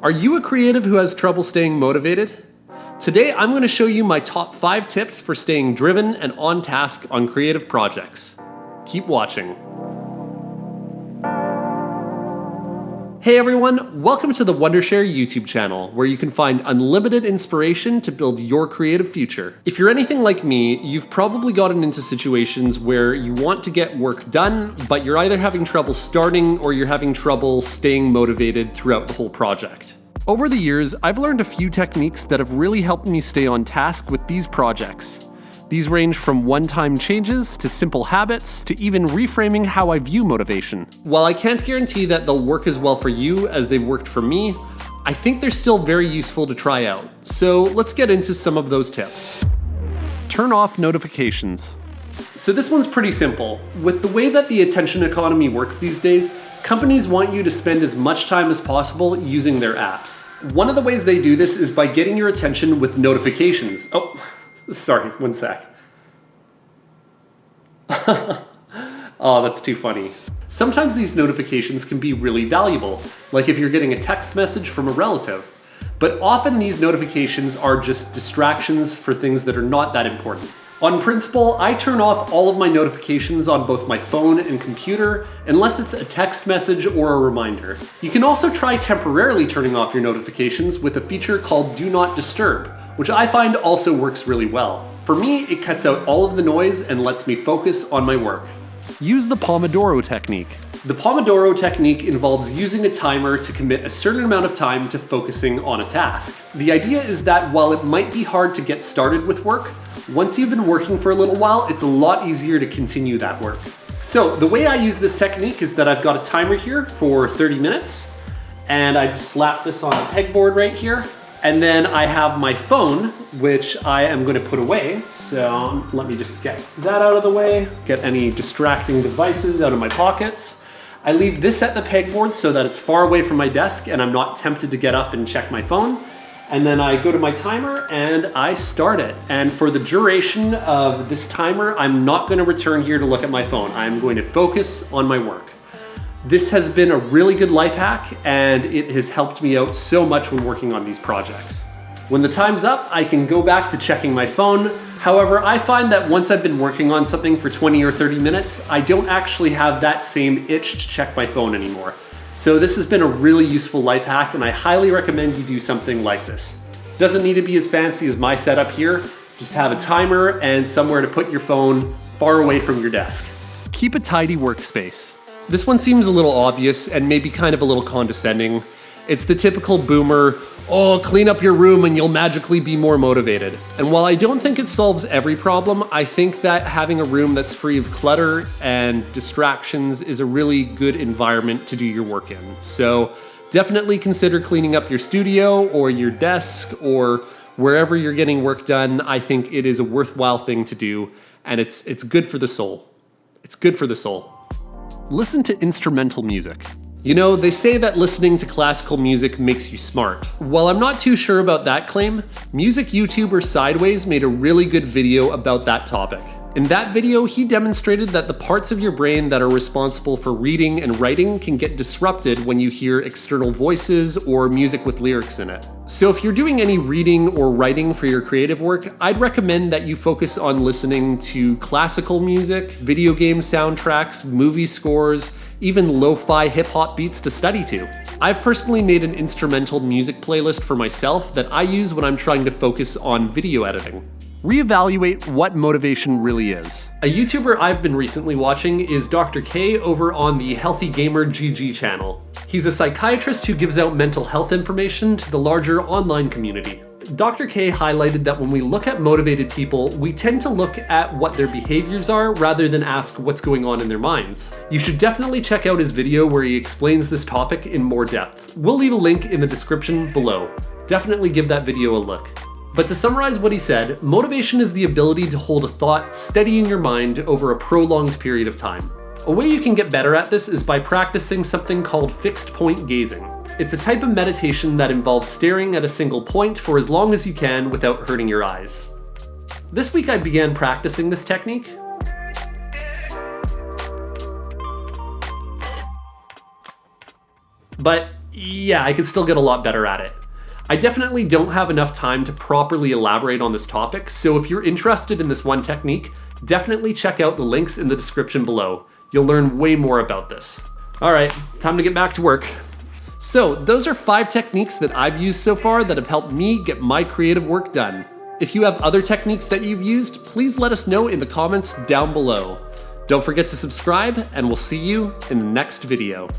Are you a creative who has trouble staying motivated? Today, I'm going to show you my top 5 tips for staying driven and on task on creative projects. Keep watching. Hey everyone, welcome to the Wondershare YouTube channel, where you can find unlimited inspiration to build your creative future. If you're anything like me, you've probably gotten into situations where you want to get work done, but you're either having trouble starting or you're having trouble staying motivated throughout the whole project. Over the years, I've learned a few techniques that have really helped me stay on task with these projects. These range from one-time changes to simple habits to even reframing how I view motivation. While I can't guarantee that they'll work as well for you as they've worked for me, I think they're still very useful to try out. So let's get into some of those tips. Turn off notifications. So this one's pretty simple. With the way that the attention economy works these days, companies want you to spend as much time as possible using their apps. One of the ways they do this is by getting your attention with notifications. Sorry, one sec. Oh, that's too funny. Sometimes these notifications can be really valuable, like if you're getting a text message from a relative. But often these notifications are just distractions for things that are not that important. On principle, I turn off all of my notifications on both my phone and computer, unless it's a text message or a reminder. You can also try temporarily turning off your notifications with a feature called Do Not Disturb, which I find also works really well. For me, it cuts out all of the noise and lets me focus on my work. Use the Pomodoro Technique. The Pomodoro Technique involves using a timer to commit a certain amount of time to focusing on a task. The idea is that while it might be hard to get started with work, once you've been working for a little while, it's a lot easier to continue that work. So the way I use this technique is that I've got a timer here for 30 minutes, and I just slap this on a pegboard right here. And then I have my phone, which I am going to put away. So let me just get that out of the way, get any distracting devices out of my pockets. I leave this at the pegboard so that it's far away from my desk and I'm not tempted to get up and check my phone. And then I go to my timer and I start it. And for the duration of this timer, I'm not going to return here to look at my phone. I'm going to focus on my work. This has been a really good life hack, and it has helped me out so much when working on these projects. When the time's up, I can go back to checking my phone. However, I find that once I've been working on something for 20 or 30 minutes, I don't actually have that same itch to check my phone anymore. So this has been a really useful life hack, and I highly recommend you do something like this. Doesn't need to be as fancy as my setup here. Just have a timer and somewhere to put your phone far away from your desk. Keep a tidy workspace. This one seems a little obvious and maybe kind of a little condescending. It's the typical boomer, clean up your room and you'll magically be more motivated. And while I don't think it solves every problem, I think that having a room that's free of clutter and distractions is a really good environment to do your work in. So definitely consider cleaning up your studio or your desk or wherever you're getting work done. I think it is a worthwhile thing to do, and it's good for the soul. It's good for the soul. Listen to instrumental music. You know, they say that listening to classical music makes you smart. While I'm not too sure about that claim, music YouTuber Sideways made a really good video about that topic. In that video, he demonstrated that the parts of your brain that are responsible for reading and writing can get disrupted when you hear external voices or music with lyrics in it. So if you're doing any reading or writing for your creative work, I'd recommend that you focus on listening to classical music, video game soundtracks, movie scores, even lo-fi hip-hop beats to study to. I've personally made an instrumental music playlist for myself that I use when I'm trying to focus on video editing. Reevaluate what motivation really is. A YouTuber I've been recently watching is Dr. K over on the Healthy Gamer GG channel. He's a psychiatrist who gives out mental health information to the larger online community. Dr. K highlighted that when we look at motivated people, we tend to look at what their behaviors are rather than ask what's going on in their minds. You should definitely check out his video where he explains this topic in more depth. We'll leave a link in the description below. Definitely give that video a look. But to summarize what he said, motivation is the ability to hold a thought steady in your mind over a prolonged period of time. A way you can get better at this is by practicing something called fixed point gazing. It's a type of meditation that involves staring at a single point for as long as you can without hurting your eyes. This week I began practicing this technique. But yeah, I could still get a lot better at it. I definitely don't have enough time to properly elaborate on this topic, so if you're interested in this one technique, definitely check out the links in the description below. You'll learn way more about this. All right, time to get back to work. So those are 5 techniques that I've used so far that have helped me get my creative work done. If you have other techniques that you've used, please let us know in the comments down below. Don't forget to subscribe, and we'll see you in the next video.